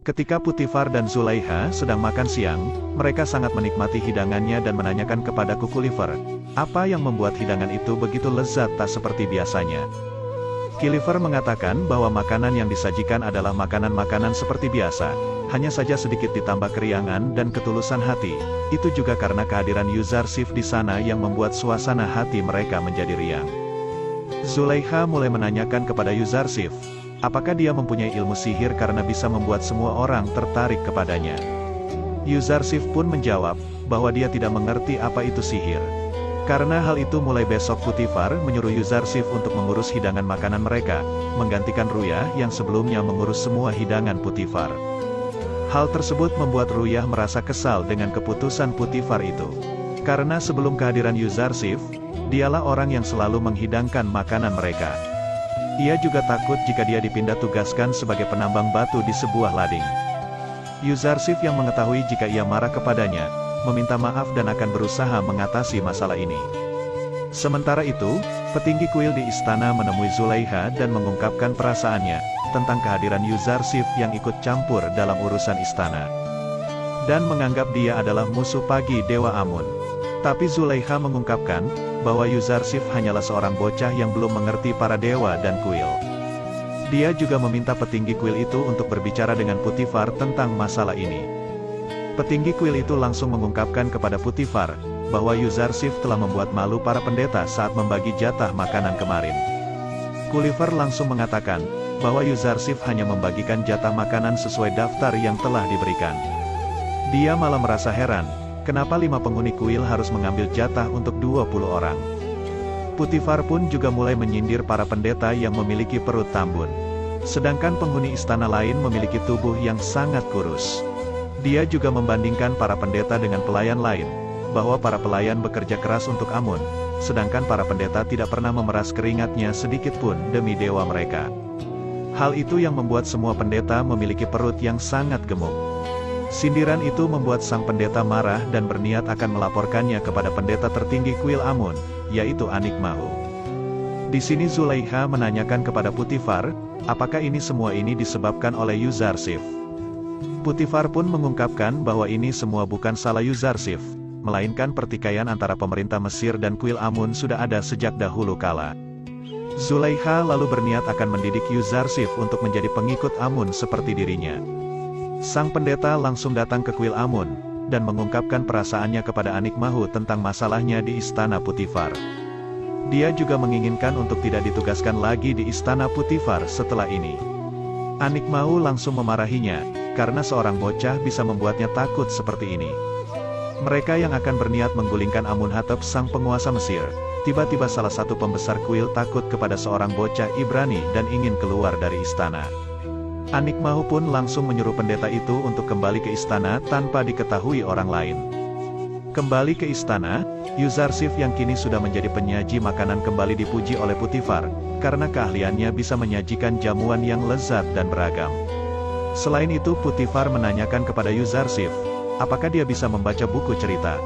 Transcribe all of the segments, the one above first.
Ketika Putifar dan Zulaiha sedang makan siang, mereka sangat menikmati hidangannya dan menanyakan kepada Kukiliver, apa yang membuat hidangan itu begitu lezat tak seperti biasanya. Kiliver mengatakan bahwa makanan yang disajikan adalah makanan-makanan seperti biasa, hanya saja sedikit ditambah keriangan dan ketulusan hati. Itu juga karena kehadiran Yuzarsif di sana yang membuat suasana hati mereka menjadi riang. Zulaiha mulai menanyakan kepada Yuzarsif, apakah dia mempunyai ilmu sihir karena bisa membuat semua orang tertarik kepadanya. Yuzarsif pun menjawab, bahwa dia tidak mengerti apa itu sihir. Karena hal itu mulai besok Putifar menyuruh Yuzarsif untuk mengurus hidangan makanan mereka, menggantikan Ruyah yang sebelumnya mengurus semua hidangan Putifar. Hal tersebut membuat Ruyah merasa kesal dengan keputusan Putifar itu. Karena sebelum kehadiran Yuzarsif, dialah orang yang selalu menghidangkan makanan mereka. Ia juga takut jika dia dipindah tugaskan sebagai penambang batu di sebuah lading. Yuzarsif yang mengetahui jika ia marah kepadanya, meminta maaf dan akan berusaha mengatasi masalah ini. Sementara itu, petinggi kuil di istana menemui Zulaiha dan mengungkapkan perasaannya, tentang kehadiran Yuzarsif yang ikut campur dalam urusan istana. Dan menganggap dia adalah musuh pagi Dewa Amun. Tapi Zulaiha mengungkapkan, bahwa Yuzarsif hanyalah seorang bocah yang belum mengerti para dewa dan kuil. Dia juga meminta petinggi kuil itu untuk berbicara dengan Putifar tentang masalah ini. Petinggi kuil itu langsung mengungkapkan kepada Putifar, bahwa Yuzarsif telah membuat malu para pendeta saat membagi jatah makanan kemarin. Kukiliver langsung mengatakan, bahwa Yuzarsif hanya membagikan jatah makanan sesuai daftar yang telah diberikan. Dia malah merasa heran, kenapa 5 penghuni kuil harus mengambil jatah untuk 20 orang. Putifar pun juga mulai menyindir para pendeta yang memiliki perut tambun. Sedangkan penghuni istana lain memiliki tubuh yang sangat kurus. Dia juga membandingkan para pendeta dengan pelayan lain, bahwa para pelayan bekerja keras untuk Amun, sedangkan para pendeta tidak pernah memeras keringatnya sedikit pun demi dewa mereka. Hal itu yang membuat semua pendeta memiliki perut yang sangat gemuk. Sindiran itu membuat sang pendeta marah dan berniat akan melaporkannya kepada pendeta tertinggi kuil Amun, yaitu Anik Mahu. Di sini Zulaiha menanyakan kepada Putifar, apakah semua ini disebabkan oleh Yuzarsif. Putifar pun mengungkapkan bahwa ini semua bukan salah Yuzarsif, melainkan pertikaian antara pemerintah Mesir dan kuil Amun sudah ada sejak dahulu kala. Zulaiha lalu berniat akan mendidik Yuzarsif untuk menjadi pengikut Amun seperti dirinya. Sang pendeta langsung datang ke kuil Amun, dan mengungkapkan perasaannya kepada Anik Mahu tentang masalahnya di istana Putifar. Dia juga menginginkan untuk tidak ditugaskan lagi di istana Putifar setelah ini. Anik Mahu langsung memarahinya, karena seorang bocah bisa membuatnya takut seperti ini. Mereka yang akan berniat menggulingkan Amunhatep sang penguasa Mesir, tiba-tiba salah satu pembesar kuil takut kepada seorang bocah Ibrani dan ingin keluar dari istana. Anik Mahu pun langsung menyuruh pendeta itu untuk kembali ke istana tanpa diketahui orang lain. Kembali ke istana, Yuzarsif yang kini sudah menjadi penyaji makanan kembali dipuji oleh Putifar, karena keahliannya bisa menyajikan jamuan yang lezat dan beragam. Selain itu Putifar menanyakan kepada Yuzarsif, apakah dia bisa membaca buku cerita.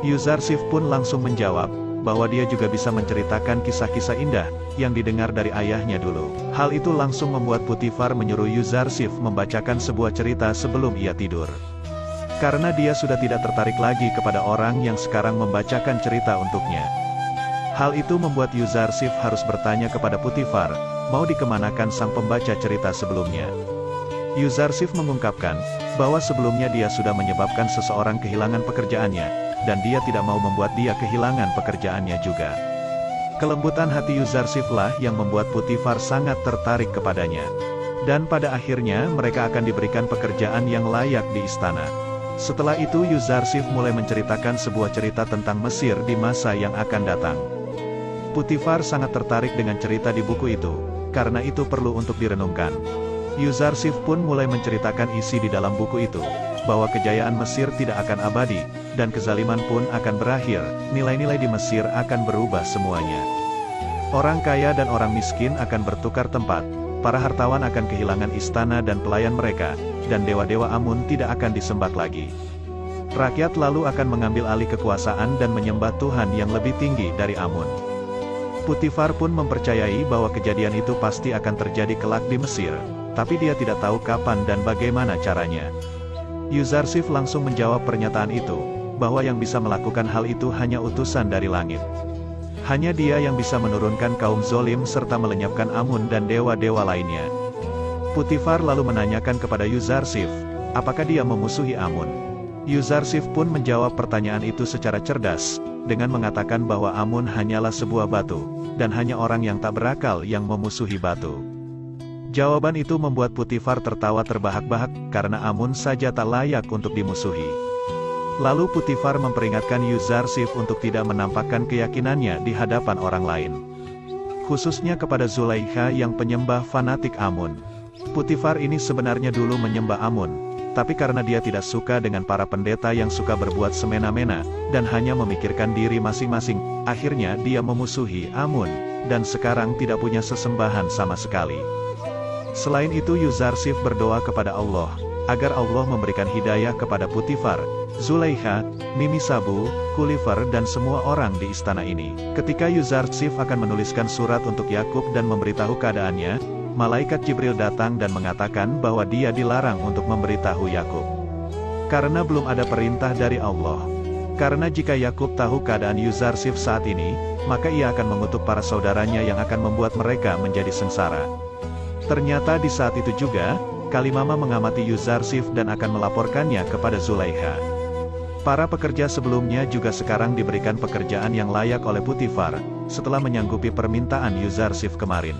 Yuzarsif pun langsung menjawab, bahwa dia juga bisa menceritakan kisah-kisah indah, yang didengar dari ayahnya dulu. Hal itu langsung membuat Putifar menyuruh Yuzarsif membacakan sebuah cerita sebelum ia tidur. Karena dia sudah tidak tertarik lagi kepada orang yang sekarang membacakan cerita untuknya. Hal itu membuat Yuzarsif harus bertanya kepada Putifar, mau dikemanakan sang pembaca cerita sebelumnya. Yuzarsif mengungkapkan, bahwa sebelumnya dia sudah menyebabkan seseorang kehilangan pekerjaannya, dan dia tidak mau membuat dia kehilangan pekerjaannya juga. Kelembutan hati Yuzarsiflah yang membuat Putifar sangat tertarik kepadanya. Dan pada akhirnya mereka akan diberikan pekerjaan yang layak di istana. Setelah itu Yuzarsif mulai menceritakan sebuah cerita tentang Mesir di masa yang akan datang. Putifar sangat tertarik dengan cerita di buku itu, karena itu perlu untuk direnungkan. Yuzarsif pun mulai menceritakan isi di dalam buku itu, bahwa kejayaan Mesir tidak akan abadi, dan kezaliman pun akan berakhir, nilai-nilai di Mesir akan berubah semuanya. Orang kaya dan orang miskin akan bertukar tempat, para hartawan akan kehilangan istana dan pelayan mereka, dan dewa-dewa Amun tidak akan disembah lagi. Rakyat lalu akan mengambil alih kekuasaan dan menyembah Tuhan yang lebih tinggi dari Amun. Putifar pun mempercayai bahwa kejadian itu pasti akan terjadi kelak di Mesir, tapi dia tidak tahu kapan dan bagaimana caranya. Yuzarsif langsung menjawab pernyataan itu, bahwa yang bisa melakukan hal itu hanya utusan dari langit. Hanya dia yang bisa menurunkan kaum zolim serta melenyapkan Amun dan dewa-dewa lainnya. Putifar lalu menanyakan kepada Yuzarsif, apakah dia memusuhi Amun? Yuzarsif pun menjawab pertanyaan itu secara cerdas, dengan mengatakan bahwa Amun hanyalah sebuah batu, dan hanya orang yang tak berakal yang memusuhi batu. Jawaban itu membuat Putifar tertawa terbahak-bahak, karena Amun saja tak layak untuk dimusuhi. Lalu Putifar memperingatkan Yuzarsif untuk tidak menampakkan keyakinannya di hadapan orang lain. Khususnya kepada Zulaikha yang penyembah fanatik Amun. Putifar ini sebenarnya dulu menyembah Amun, tapi karena dia tidak suka dengan para pendeta yang suka berbuat semena-mena, dan hanya memikirkan diri masing-masing, akhirnya dia memusuhi Amun, dan sekarang tidak punya sesembahan sama sekali. Selain itu Yuzarsif berdoa kepada Allah, agar Allah memberikan hidayah kepada Putifar, Zulaikha, Mimi Sabu, Khulifer dan semua orang di istana ini. Ketika Yuzarsif akan menuliskan surat untuk Yakub dan memberitahu keadaannya, malaikat Jibril datang dan mengatakan bahwa dia dilarang untuk memberitahu Yakub. Karena belum ada perintah dari Allah. Karena jika Yakub tahu keadaan Yuzarsif saat ini, maka ia akan mengutuk para saudaranya yang akan membuat mereka menjadi sengsara. Ternyata di saat itu juga, Kalimama mengamati Yuzarsif dan akan melaporkannya kepada Zulaikha. Para pekerja sebelumnya juga sekarang diberikan pekerjaan yang layak oleh Putifar, setelah menyanggupi permintaan Yuzarsif kemarin.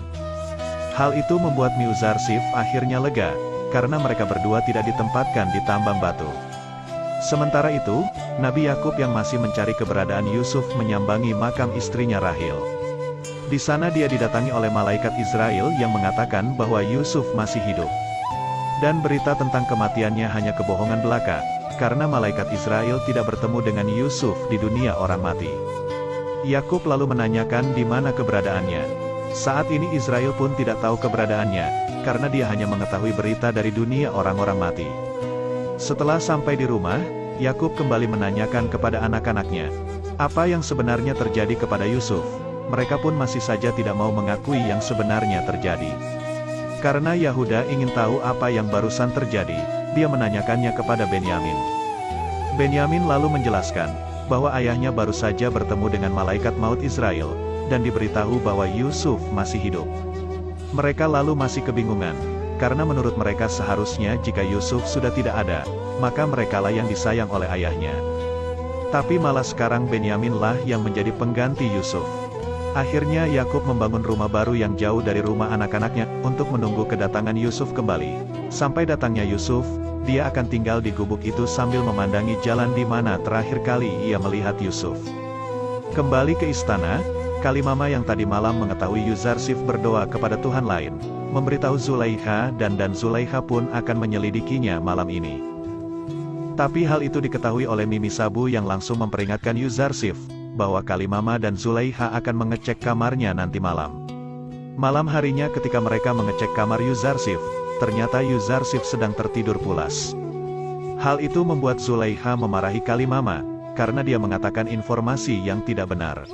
Hal itu membuat Yuzarsif akhirnya lega, karena mereka berdua tidak ditempatkan di tambang batu. Sementara itu, Nabi Yakub yang masih mencari keberadaan Yusuf menyambangi makam istrinya Rahil. Di sana dia didatangi oleh malaikat Israel yang mengatakan bahwa Yusuf masih hidup. Dan berita tentang kematiannya hanya kebohongan belaka, karena malaikat Israel tidak bertemu dengan Yusuf di dunia orang mati. Yakub lalu menanyakan di mana keberadaannya. Saat ini Israel pun tidak tahu keberadaannya, karena dia hanya mengetahui berita dari dunia orang-orang mati. Setelah sampai di rumah, Yakub kembali menanyakan kepada anak-anaknya, apa yang sebenarnya terjadi kepada Yusuf. Mereka pun masih saja tidak mau mengakui yang sebenarnya terjadi. Karena Yahuda ingin tahu apa yang barusan terjadi, dia menanyakannya kepada Benyamin. Benyamin lalu menjelaskan, bahwa ayahnya baru saja bertemu dengan malaikat maut Israel, dan diberitahu bahwa Yusuf masih hidup. Mereka lalu masih kebingungan, karena menurut mereka seharusnya jika Yusuf sudah tidak ada, maka merekalah yang disayang oleh ayahnya. Tapi malah sekarang Benyaminlah yang menjadi pengganti Yusuf. Akhirnya Yakub membangun rumah baru yang jauh dari rumah anak-anaknya, untuk menunggu kedatangan Yusuf kembali. Sampai datangnya Yusuf, dia akan tinggal di gubuk itu sambil memandangi jalan di mana terakhir kali ia melihat Yusuf. Kembali ke istana, Kalimama yang tadi malam mengetahui Yuzarsif berdoa kepada Tuhan lain, memberitahu Zulaikha dan Zulaikha pun akan menyelidikinya malam ini. Tapi hal itu diketahui oleh Mimi Sabu yang langsung memperingatkan Yuzarsif, bahwa Kalimama dan Zulaikha akan mengecek kamarnya nanti malam. Malam harinya ketika mereka mengecek kamar Yuzarsif, ternyata Yuzarsif sedang tertidur pulas. Hal itu membuat Zulaikha memarahi Kalimama, karena dia mengatakan informasi yang tidak benar.